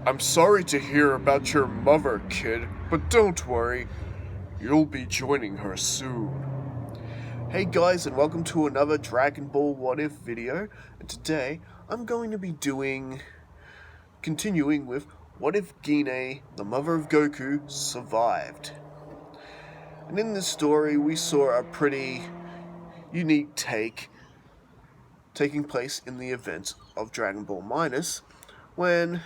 I'm sorry to hear about your mother, kid, but don't worry, you'll be joining her soon. Hey guys, and welcome to another Dragon Ball What If video, and today I'm going to be continuing with What If Gine, the mother of Goku, survived? And in this story, we saw a pretty unique take taking place in the events of Dragon Ball Minus, when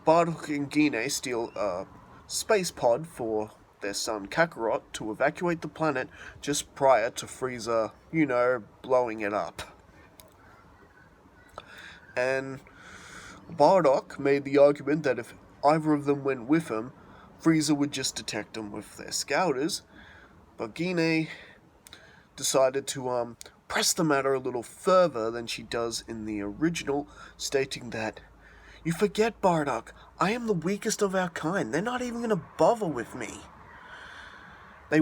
Bardock and Gine steal a space pod for their son Kakarot to evacuate the planet just prior to Frieza, blowing it up. And Bardock made the argument that if either of them went with him, Frieza would just detect them with their scouters, but Gine decided to press the matter a little further than she does in the original, stating that, "You forget, Bardock, I am the weakest of our kind. They're not even going to bother with me. They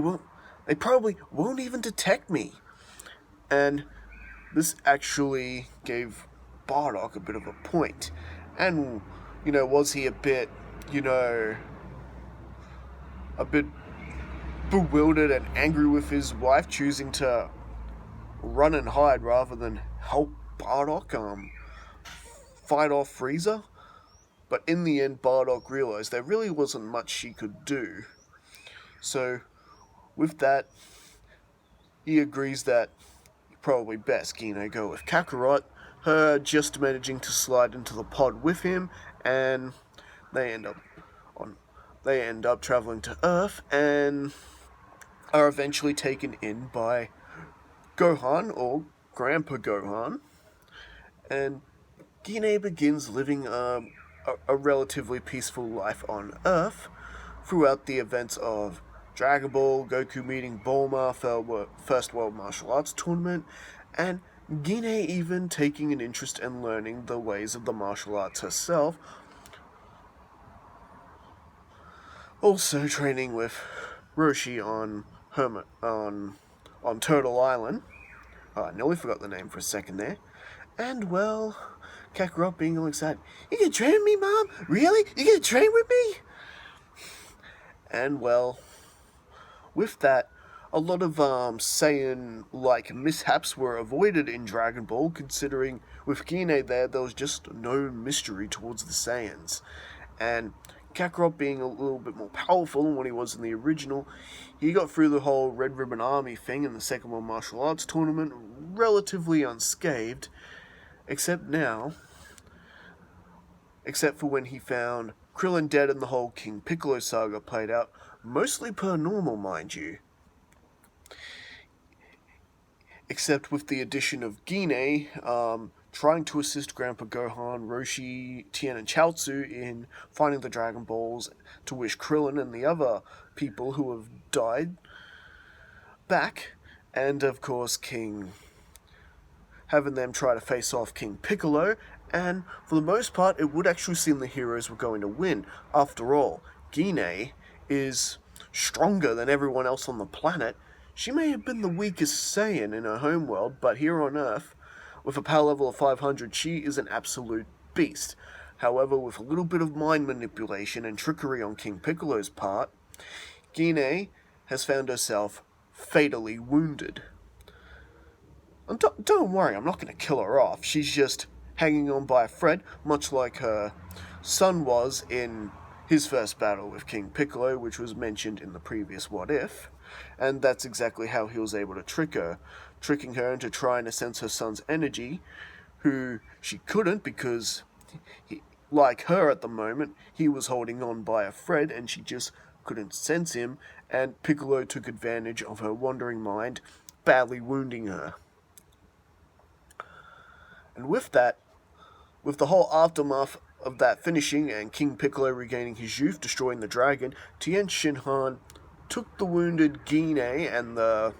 probably won't even detect me." And this actually gave Bardock a bit of a point. And, was he a bit bewildered and angry with his wife choosing to run and hide rather than help Bardock fight off Frieza? But in the end, Bardock realized there really wasn't much she could do. So, with that, he agrees that probably best Gine go with Kakarot, her just managing to slide into the pod with him, and they end up traveling to Earth and are eventually taken in by Gohan, or Grandpa Gohan, and Gine begins living a relatively peaceful life on Earth throughout the events of Dragon Ball, Goku meeting Bulma, First World Martial Arts Tournament, and Gine even taking an interest in learning the ways of the martial arts herself. Also training with Roshi on Turtle Island. I nearly forgot the name for a second there. And, well, Kakarot being all excited. "You can train with me, Mom? Really? You can train with me?" And, well, with that, a lot of Saiyan-like mishaps were avoided in Dragon Ball, considering with Gine there was just no mystery towards the Saiyans. And Kakarot being a little bit more powerful than what he was in the original, he got through the whole Red Ribbon Army thing in the Second World Martial Arts Tournament relatively unscathed, except for when he found Krillin dead and the whole King Piccolo saga played out, mostly per normal, mind you. Except with the addition of Gine, trying to assist Grandpa Gohan, Roshi, Tien, and Chaozu in finding the Dragon Balls to wish Krillin and the other people who have died back, and of course having them try to face off King Piccolo, and for the most part it would actually seem the heroes were going to win. After all, Gine is stronger than everyone else on the planet. She may have been the weakest Saiyan in her homeworld, but here on Earth, with a power level of 500, she is an absolute beast. However, with a little bit of mind manipulation and trickery on King Piccolo's part, Gine has found herself fatally wounded. And don't worry, I'm not going to kill her off. She's just hanging on by a thread, much like her son was in his first battle with King Piccolo, which was mentioned in the previous What If. And that's exactly how he was able to trick her, tricking her into trying to sense her son's energy, who she couldn't because, like her at the moment, he was holding on by a thread and she just couldn't sense him, and Piccolo took advantage of her wandering mind, badly wounding her. And with the whole aftermath of that finishing and King Piccolo regaining his youth, destroying the dragon, Tien Shinhan took the wounded Gine and the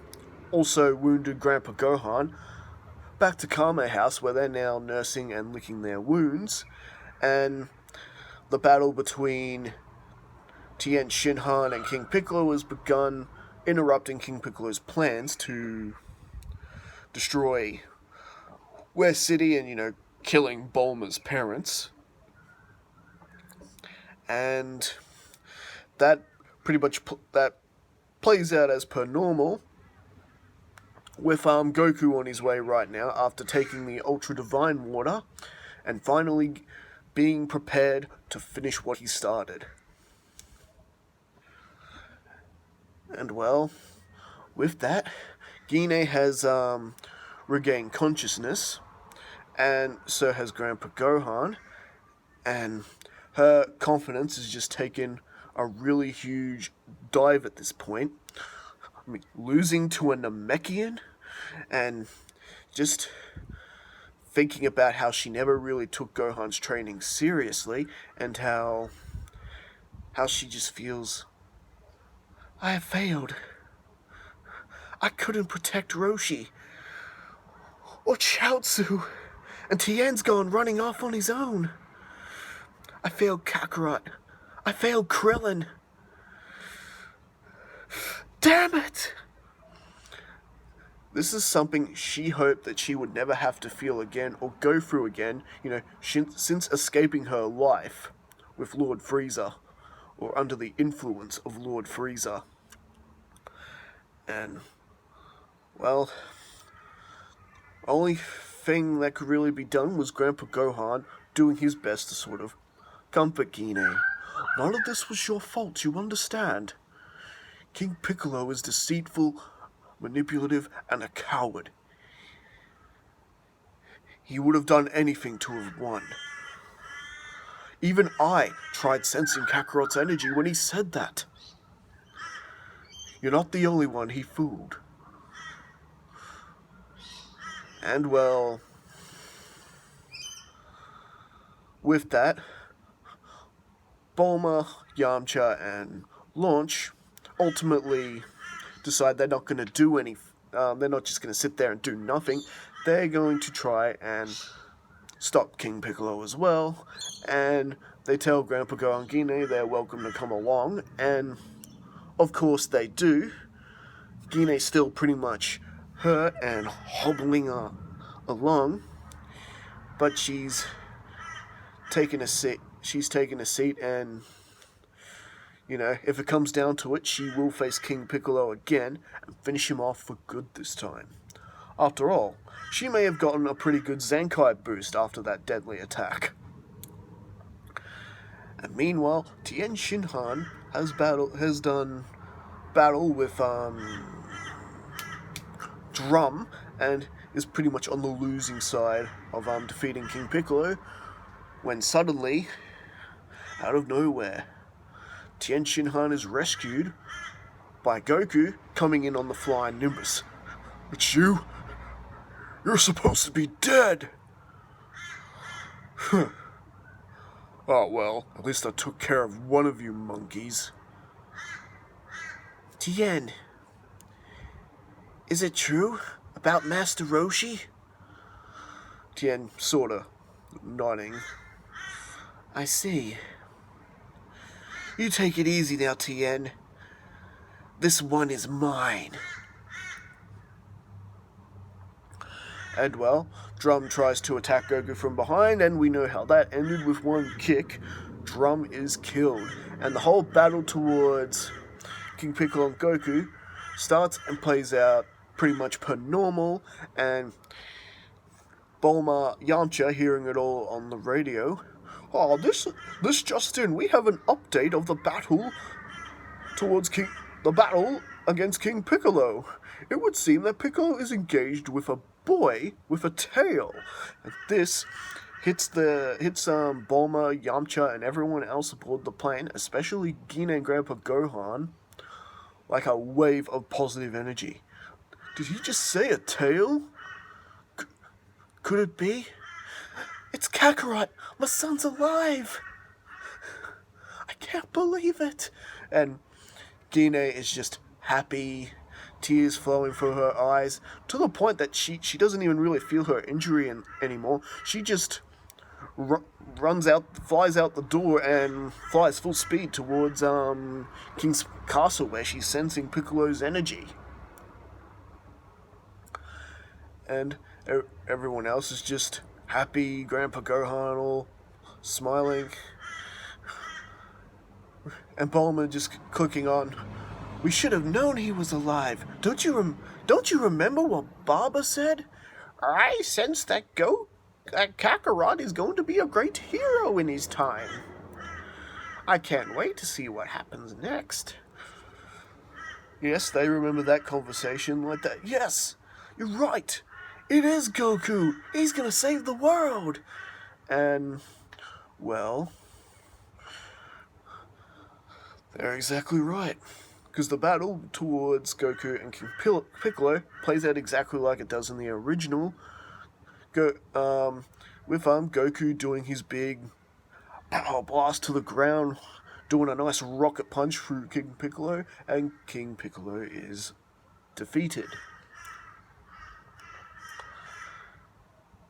also wounded Grandpa Gohan back to Kame House, where they're now nursing and licking their wounds, and the battle between Tien Shinhan and King Piccolo has begun, interrupting King Piccolo's plans to destroy West City and, killing Bulma's parents. and that pretty much that plays out as per normal, with Goku on his way right now after taking the Ultra Divine Water and finally being prepared to finish what he started. And well, with that, Gine has regained consciousness, and so has Grandpa Gohan, and her confidence has just taken a really huge dive at this point. I mean, losing to a Namekian, and just thinking about how she never really took Gohan's training seriously, and how she just feels, I have failed. I couldn't protect Roshi or Chaozu, and Tien's gone running off on his own. I failed Kakarot. I failed Krillin. Damn it! This is something she hoped that she would never have to feel again or go through again, since escaping her life with Lord Frieza, or under the influence of Lord Frieza. And, well, only thing that could really be done was Grandpa Gohan doing his best to sort of comfort Gine. None of this was your fault, you understand? King Piccolo is deceitful, manipulative, and a coward. He would have done anything to have won. Even I tried sensing Kakarot's energy when he said that. You're not the only one he fooled. And well, with that, Bulma, Yamcha, and Launch ultimately decide they're not going to do any. They're not just going to sit there and do nothing. They're going to try and stop King Piccolo as well. And they tell Grandpa Gohan Gine they're welcome to come along. And of course they do. Gine's still pretty much hurt and hobbling along, but she's taken a seat. And if it comes down to it, she will face King Piccolo again and finish him off for good this time. After all, she may have gotten a pretty good Zenkai boost after that deadly attack. And meanwhile, Tien Shinhan has done battle with Drum, and is pretty much on the losing side of defeating King Piccolo, when suddenly, out of nowhere, Tien Shinhan is rescued by Goku coming in on the flying Nimbus. It's you? You're supposed to be dead! Oh well, at least I took care of one of you monkeys. Tien, is it true about Master Roshi? Tien sorta nodding. I see. You take it easy now, Tien. This one is mine. And well, Drum tries to attack Goku from behind, and we know how that ended with one kick. Drum is killed, and the whole battle towards King Piccolo and Goku starts and plays out pretty much per normal, and Bulma Yamcha, hearing it all on the radio, oh, this just in, we have an update of the battle against King Piccolo. It would seem that Piccolo is engaged with a boy with a tail. And this hits Bulma, Yamcha, and everyone else aboard the plane, especially Gine and Grandpa Gohan, like a wave of positive energy. Did he just say a tail? Could it be? It's Kakarot! My son's alive! I can't believe it! And Gine is just happy, tears flowing from her eyes, to the point that she doesn't even really feel her injury anymore. She just flies out the door and flies full speed towards King's castle, where she's sensing Piccolo's energy. And everyone else is just happy, Grandpa Gohan all smiling. And Bulma just clicking on, "We should have known he was alive. Don't you remember what Baba said? I sense that Kakarot is going to be a great hero in his time. I can't wait to see what happens next." Yes, they remember that conversation like that. Yes, you're right. It is Goku. He's gonna save the world. And, well, they're exactly right. Because the battle towards Goku and King Piccolo plays out exactly like it does in the original. With Goku doing his big power blast to the ground, doing a nice rocket punch through King Piccolo, and King Piccolo is defeated.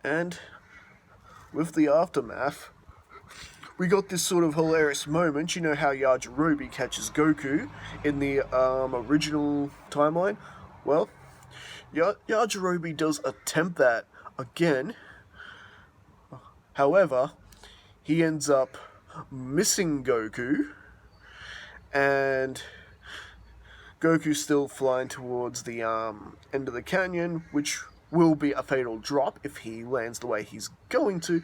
And with the aftermath, we got this sort of hilarious moment. You know how Yajirobe catches Goku in the original timeline? Well, Yajirobe does attempt that again. However, he ends up missing Goku, and Goku's still flying towards the end of the canyon, which will be a fatal drop if he lands the way he's going to.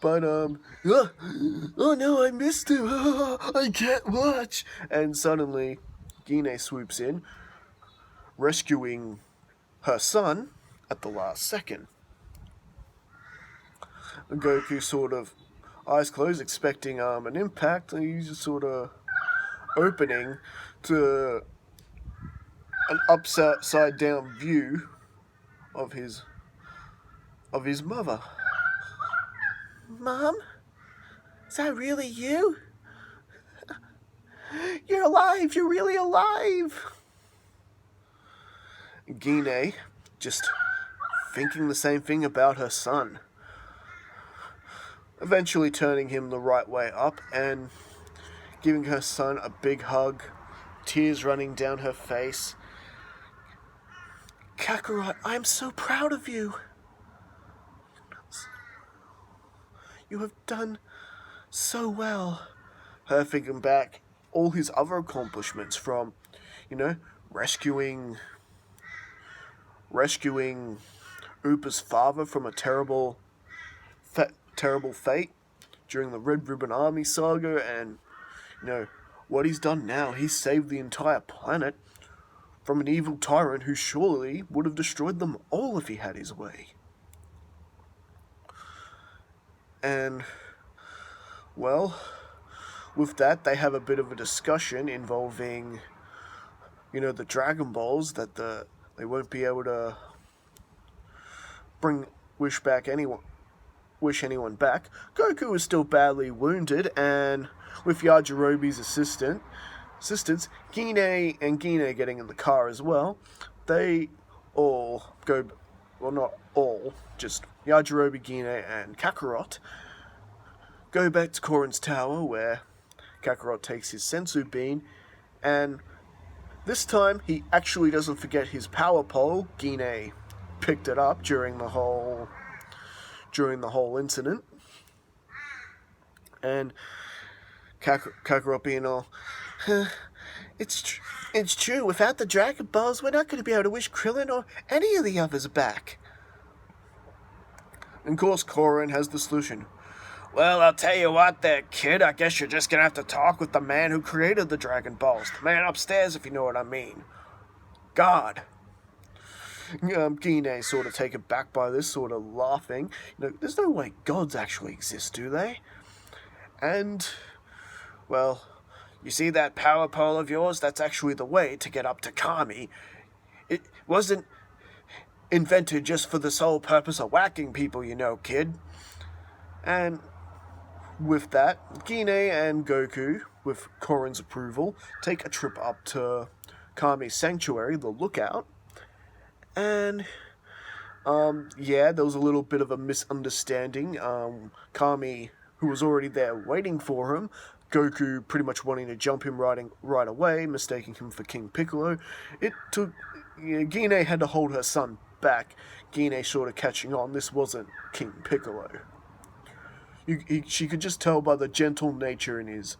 But, oh no, I missed him. I can't watch. And suddenly, Gine swoops in, rescuing her son at the last second. And Goku sort of, eyes closed, expecting an impact, and he's just sort of opening to an upside down view of his mother. "Mom? Is that really you? You're alive! You're really alive!" Gine just thinking the same thing about her son. Eventually turning him the right way up and giving her son a big hug, tears running down her face. "Kakarot, I'm so proud of you. You have done so well." Her thinking back all his other accomplishments from, rescuing Upa's father from a terrible fate during the Red Ribbon Army saga, and, what he's done now. He's saved the entire planet from an evil tyrant who surely would have destroyed them all if he had his way. And, well, with that, they have a bit of a discussion involving, the Dragon Balls, that they won't be able to wish anyone back. Goku is still badly wounded, and with Yajirobe's assistance, Gine getting in the car as well, they all go, well, not all, just Yajirobe, Gine, and Kakarot go back to Korin's tower, where Kakarot takes his sensu bean, and this time he actually doesn't forget his power pole. Gine picked it up during the whole incident, and Kakarot being all, It's true, without the Dragon Balls, we're not going to be able to wish Krillin or any of the others back." And of course, Korin has the solution. "Well, I'll tell you what there, kid. I guess you're just going to have to talk with the man who created the Dragon Balls. The man upstairs, if you know what I mean. God." Gine sort of taken back by this, sort of laughing. There's no way gods actually exist, do they? And, well, you see that power pole of yours? That's actually the way to get up to Kami. It wasn't invented just for the sole purpose of whacking people, kid. And with that, Gine and Goku, with Korin's approval, take a trip up to Kami's sanctuary, the Lookout. And, there was a little bit of a misunderstanding. Kami, who was already there waiting for him, Goku pretty much wanting to jump him right away, mistaking him for King Piccolo. It took... Gine had to hold her son back. Gine sort of catching on. This wasn't King Piccolo. She could just tell by the gentle nature in his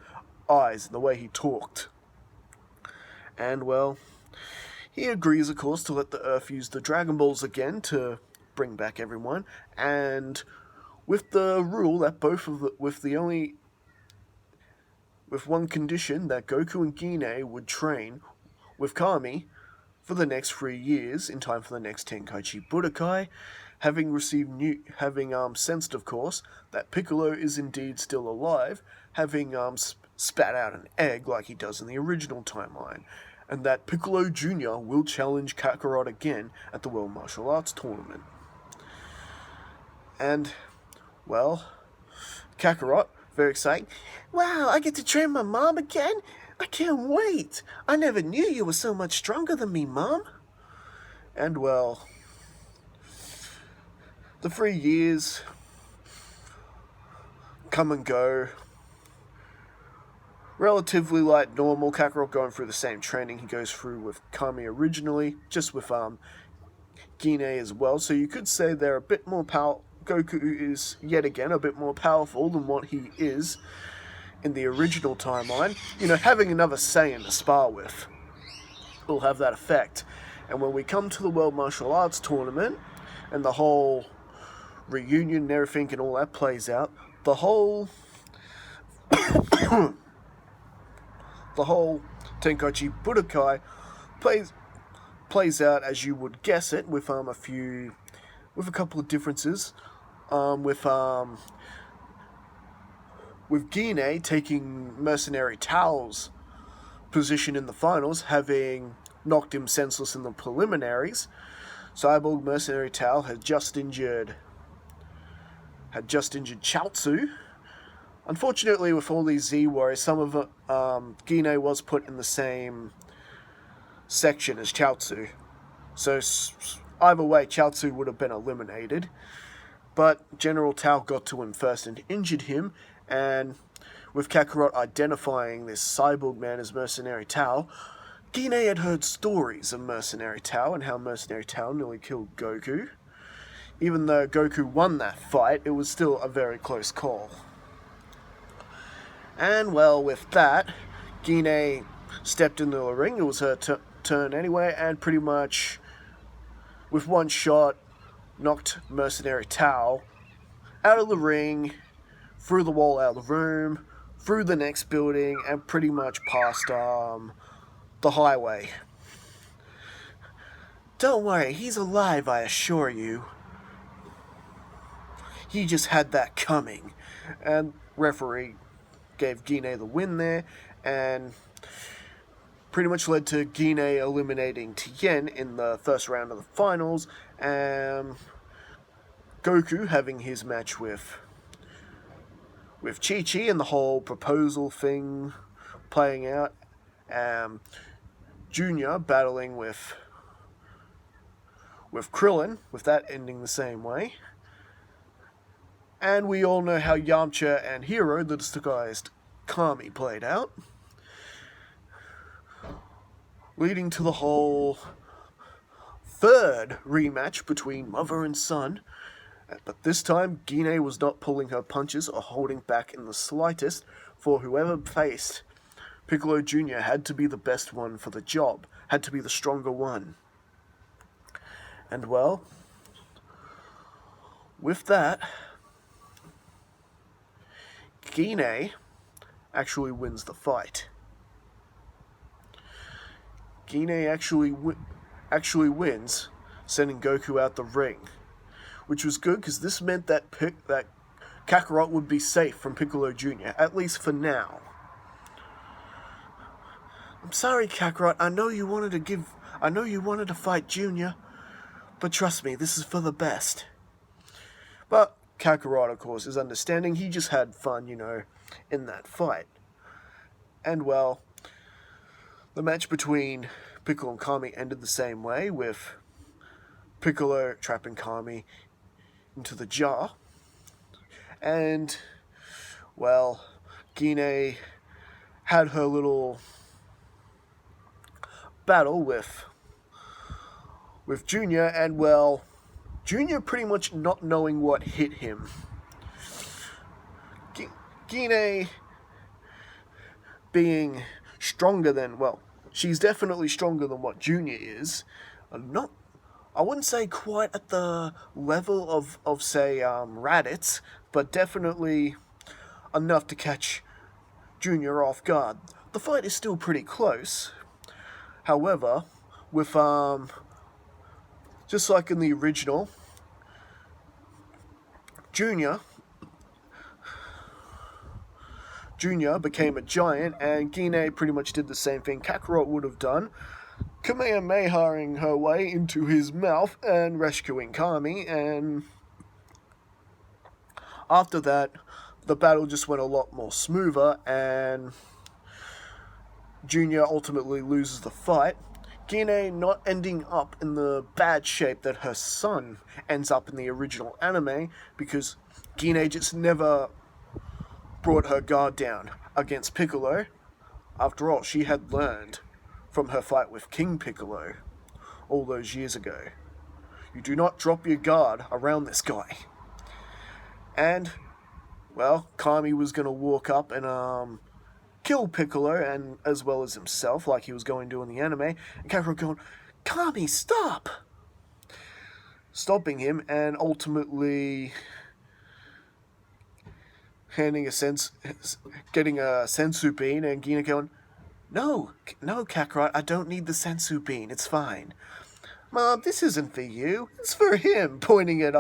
eyes and the way he talked. And well, he agrees, of course, to let the Earth use the Dragon Balls again to bring back everyone, and with the rule that with one condition, that Goku and Gine would train with Kami for the next 3 years in time for the next Tenkaichi Budokai, having sensed, of course, that Piccolo is indeed still alive, having spat out an egg like he does in the original timeline, and that Piccolo Jr. will challenge Kakarot again at the World Martial Arts Tournament. And, well, Kakarot, very exciting. Wow, I get to train my mom again? I can't wait. I never knew you were so much stronger than me, Mom. And, well, the 3 years come and go. Relatively like normal, Kakarot going through the same training he goes through with Kami originally, just with Gine as well. So you could say they're a bit more powerful. Goku is, yet again, a bit more powerful than what he is in the original timeline. You know, having another Saiyan to spar with will have that effect. And when we come to the World Martial Arts Tournament, and the whole reunion and everything and all that plays out, the whole Tenkaichi Budokai plays out as you would guess it, with a couple of differences. With Gine taking Mercenary Tao's position in the finals, having knocked him senseless in the preliminaries. Cyborg Mercenary Tao had just injured Chaozu. Unfortunately, with all these Z Warriors, some of Gine was put in the same section as Chaozu. So either way, Chaozu would have been eliminated. But General Tao got to him first and injured him, and with Kakarot identifying this cyborg man as Mercenary Tao, Gine had heard stories of Mercenary Tao and how Mercenary Tao nearly killed Goku. Even though Goku won that fight, it was still a very close call. And well, with that, Gine stepped into the ring. It was her turn anyway, and pretty much with one shot, knocked Mercenary Tao out of the ring, through the wall out of the room, through the next building, and pretty much past the highway. Don't worry, he's alive, I assure you. He just had that coming. And referee gave Gine the win there, and pretty much led to Gine eliminating Tien in the first round of the finals, and Goku having his match with Chi-Chi and the whole proposal thing playing out, Junior battling with Krillin, with that ending the same way. And we all know how Yamcha and Hero, the disguised Kami, played out, leading to the whole third rematch between mother and son. But this time, Gine was not pulling her punches or holding back in the slightest, for whoever faced Piccolo Jr. had to be the best one for the job, had to be the stronger one. And well, with that, Gine actually wins the fight. Gine actually wins, sending Goku out the ring, which was good because this meant that Kakarot would be safe from Piccolo Jr., at least for now. I'm sorry, Kakarot, I know you wanted to fight Junior, but trust me, this is for the best. But Kakarot, of course, is understanding. He just had fun, in that fight. And well, the match between Piccolo and Kami ended the same way, with Piccolo trapping Kami into the jar. And, well, Gine had her little battle with Junior, and, well, Junior pretty much not knowing what hit him. Gine being stronger than, well, she's definitely stronger than what Junior is. Not, I wouldn't say quite at the level of say, Raditz, but definitely enough to catch Junior off guard. The fight is still pretty close. However, with, just like in the original, Junior became a giant, and Gine pretty much did the same thing Kakarot would have done, Kamehamehaing her way into his mouth and rescuing Kami, and after that, the battle just went a lot more smoother, and Junior ultimately loses the fight. Gine not ending up in the bad shape that her son ends up in the original anime, because Gine just never brought her guard down against Piccolo. After all, she had learned from her fight with King Piccolo all those years ago. You do not drop your guard around this guy. And, well, Kami was going to walk up and kill Piccolo, and as well as himself, like he was going to in the anime, and Kakarot going, "Kami, stop!" Stopping him, and ultimately getting a sensu bean, and Gina going, No, Kakarot, I don't need the sensu bean, it's fine. Mom, this isn't for you, it's for him, pointing at,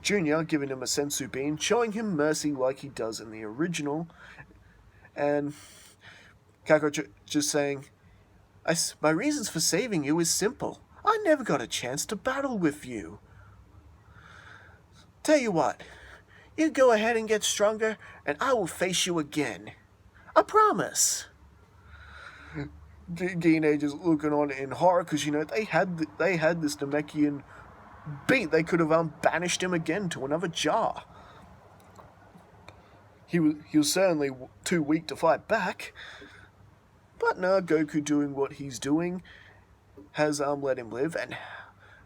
Junior, giving him a sensu bean, showing him mercy like he does in the original, and Kakarot just saying, my reasons for saving you is simple. I never got a chance to battle with you. Tell you what, you go ahead and get stronger, and I will face you again. I promise. Gine just looking on in horror, because, they had this Namekian beat. They could have banished him again to another jar. He was certainly too weak to fight back. But no, Goku doing what he's doing has let him live, and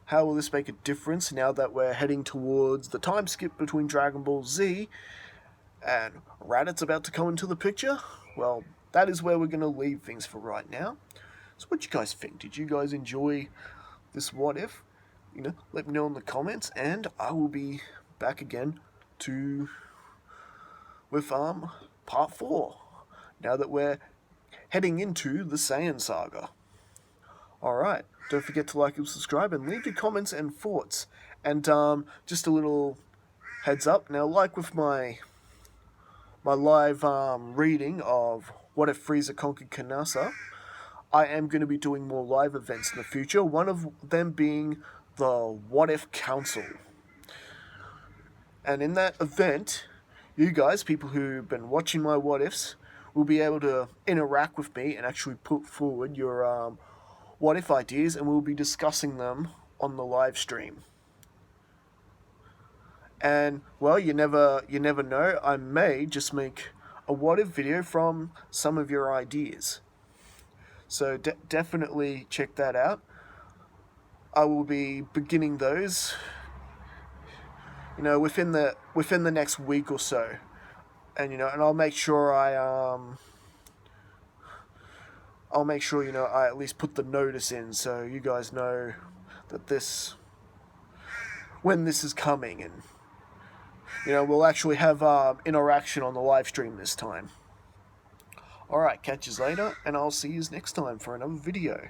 how will this make a difference now that we're heading towards the time skip between Dragon Ball Z and Raditz about to come into the picture? Well, that is where we're going to leave things for right now. So what do you guys think? Did you guys enjoy this what if? Let me know in the comments, and I will be back again with part 4, now that we're heading into the Saiyan saga. Alright, don't forget to like and subscribe, and leave your comments and thoughts. And just a little heads up, now like with my live reading of What If Frieza Conquered Kanasa, I am going to be doing more live events in the future, one of them being the What If Council. And in that event, you guys, people who've been watching my What Ifs, will be able to interact with me and actually put forward your what if ideas, and we'll be discussing them on the live stream. And, well, you never know, I may just make a what if video from some of your ideas. So definitely check that out. I will be beginning those, within the next week or so. And, and I'll make sure I at least put the notice in, so you guys know that when this is coming, and we'll actually have interaction on the live stream this time. Alright, catch you later, and I'll see you next time for another video.